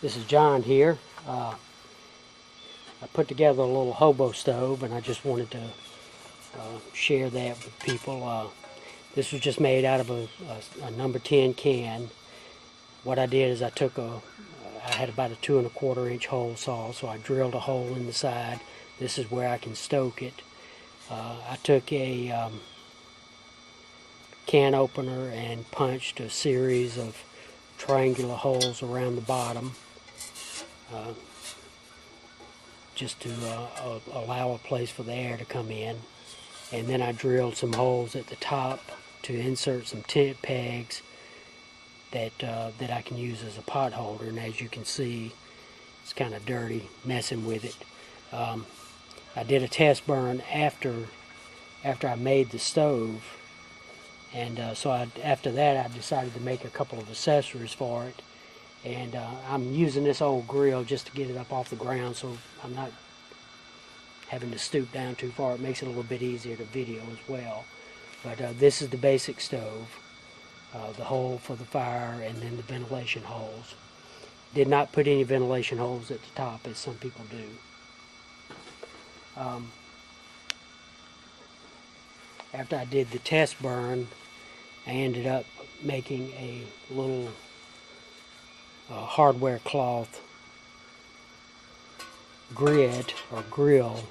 This is John here. I put together a little hobo stove, and I just wanted to share that with people. This was just made out of a number 10 can. What I did is I had about a 2 1/4 inch hole saw, so I drilled a hole in the side. This is where I can stoke it. I took a can opener and punched a series of triangular holes around the bottom, just to allow a place for the air to come in. And then I drilled some holes at the top to insert some tent pegs that I can use as a pot holder. And as you can see, it's kind of dirty messing with it. I did a test burn after I made the stove, and after that I decided to make a couple of accessories for it. And I'm using this old grill just to get it up off the ground, so I'm not having to stoop down too far. It makes it a little bit easier to video as well. But this is the basic stove, the hole for the fire, and then the ventilation holes. Did not put any ventilation holes at the top, as some people do. After I did the test burn, I ended up making a little hardware cloth grid or grill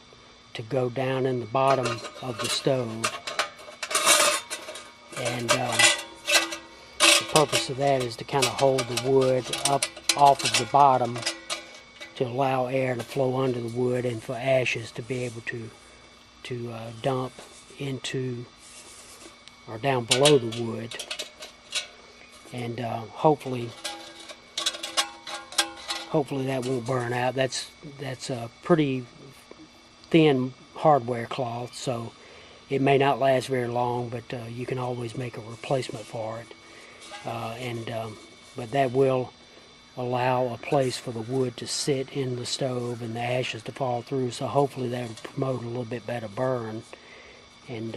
to go down in the bottom of the stove. And the purpose of that is to kind of hold the wood up off of the bottom to allow air to flow under the wood, and for ashes to be able to dump into or down below the wood. And hopefully that won't burn out. That's a pretty thin hardware cloth, so it may not last very long, but you can always make a replacement for it. But that will allow a place for the wood to sit in the stove and the ashes to fall through, so hopefully that will promote a little bit better burn. And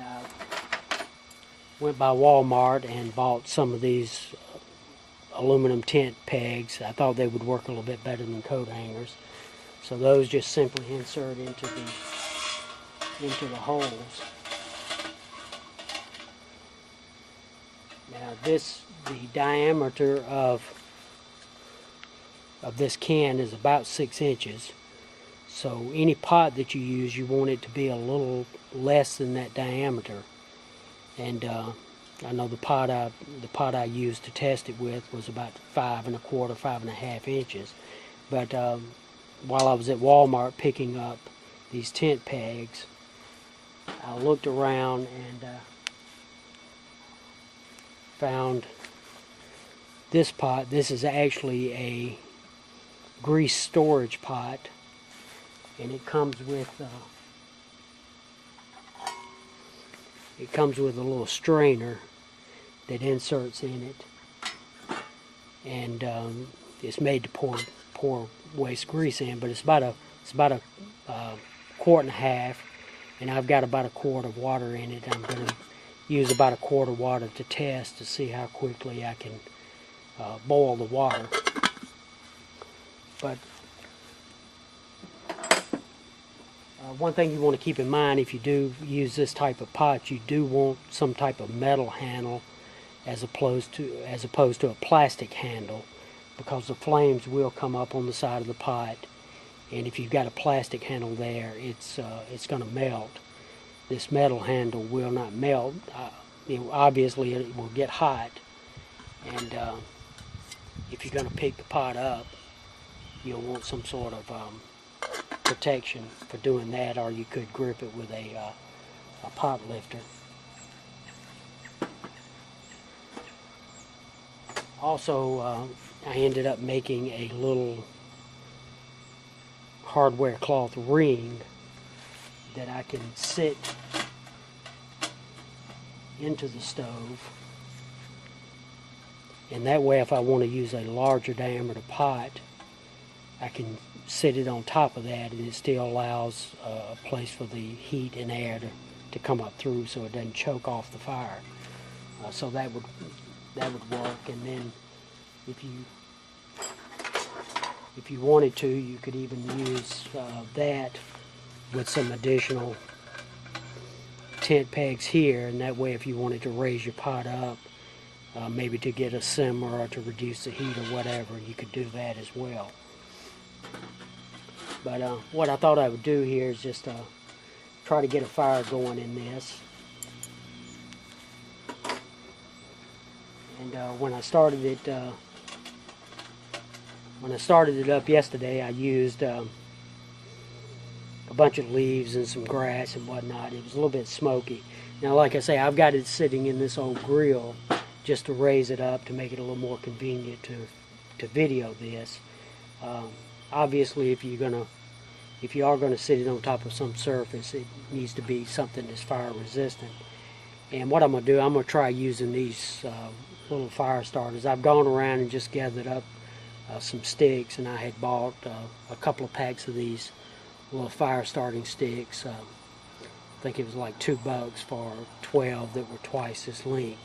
I went by Walmart and bought some of these aluminum tent pegs. I thought they would work a little bit better than coat hangers, so those just simply insert into the holes. Now the diameter of this can is about 6 inches, so any pot that you use, you want it to be a little less than that diameter. And I know the pot I used to test it with was about 5 1/4, 5 1/2 inches. But while I was at Walmart picking up these tent pegs, I looked around and found this pot. This is actually a grease storage pot, and it comes with a little strainer that inserts in it, and it's made to pour waste grease in. But it's about a quart and a half, and I've got about a quart of water in it. I'm going to use about a quart of water to test to see how quickly I can boil the water. But one thing you want to keep in mind, if you do use this type of pot, you do want some type of metal handle as opposed to a plastic handle, because the flames will come up on the side of the pot, and if you've got a plastic handle there, it's going to melt. This metal handle will not melt. Obviously it will get hot, and if you're going to pick the pot up, you'll want some sort of protection for doing that, or you could grip it with a pot lifter. Also, I ended up making a little hardware cloth ring that I can sit into the stove, and that way if I want to use a larger diameter pot, I can sit it on top of that, and it still allows a place for the heat and air to come up through, so it doesn't choke off the fire. So that would work. And then if you wanted to, you could even use that with some additional tent pegs here, and that way if you wanted to raise your pot up, maybe to get a simmer or to reduce the heat or whatever, you could do that as well. But what I thought I would do here is just try to get a fire going in this. And when I started it up yesterday, I used a bunch of leaves and some grass and whatnot. It was a little bit smoky. Now, like I say, I've got it sitting in this old grill just to raise it up to make it a little more convenient to video this. Obviously, if you are gonna sit it on top of some surface, it needs to be something that's fire resistant. And what I'm gonna do, I'm gonna try using these little fire starters. I've gone around and just gathered up some sticks, and I had bought a couple of packs of these little fire starting sticks. I think it was like $2 for 12 that were twice this length.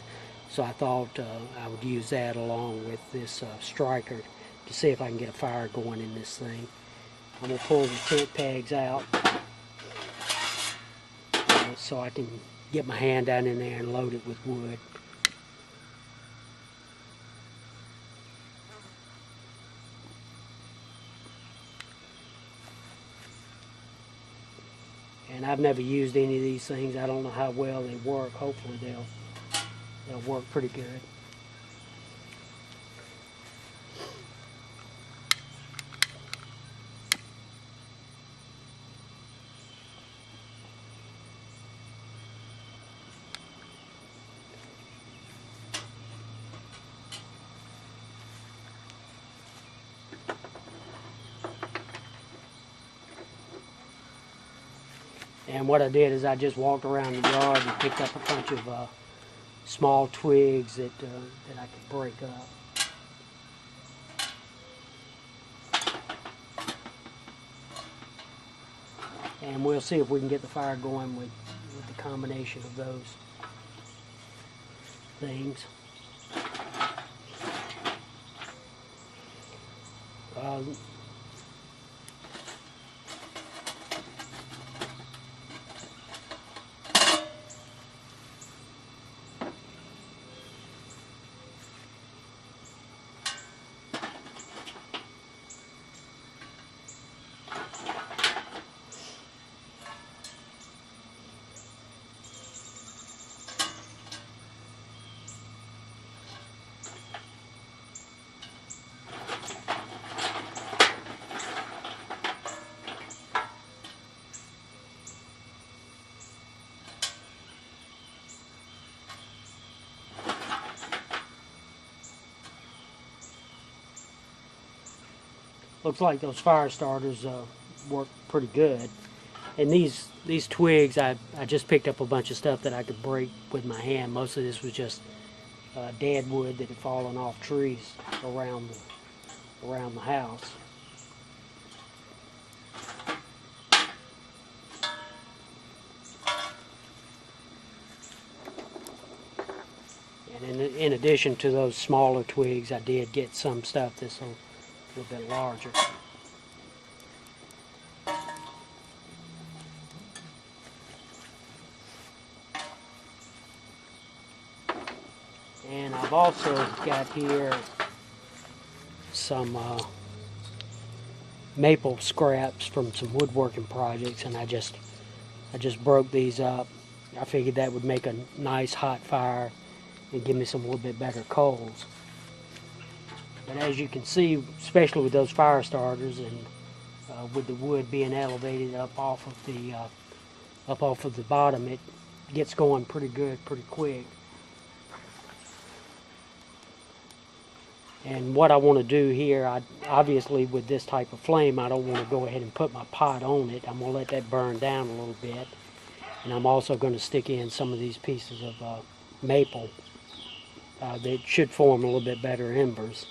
So I thought I would use that along with this striker to see if I can get a fire going in this thing. I'm going to pull the tent pegs out so I can get my hand down in there and load it with wood. And I've never used any of these things. I don't know how well they work. Hopefully they'll work pretty good. And what I did is I just walked around the yard and picked up a bunch of small twigs that I could break up. And we'll see if we can get the fire going with the combination of those things. Looks like those fire starters work pretty good. And these twigs, I just picked up a bunch of stuff that I could break with my hand. Most of this was just dead wood that had fallen off trees around the house. And in addition to those smaller twigs, I did get some stuff that's a little bit larger. And I've also got here some maple scraps from some woodworking projects, and I just broke these up. I figured that would make a nice hot fire and give me some little bit better coals. But as you can see, especially with those fire starters and with the wood being elevated up off of the bottom, it gets going pretty good, pretty quick. And what I want to do here, obviously with this type of flame, I don't want to go ahead and put my pot on it. I'm going to let that burn down a little bit. And I'm also going to stick in some of these pieces of maple that should form a little bit better embers.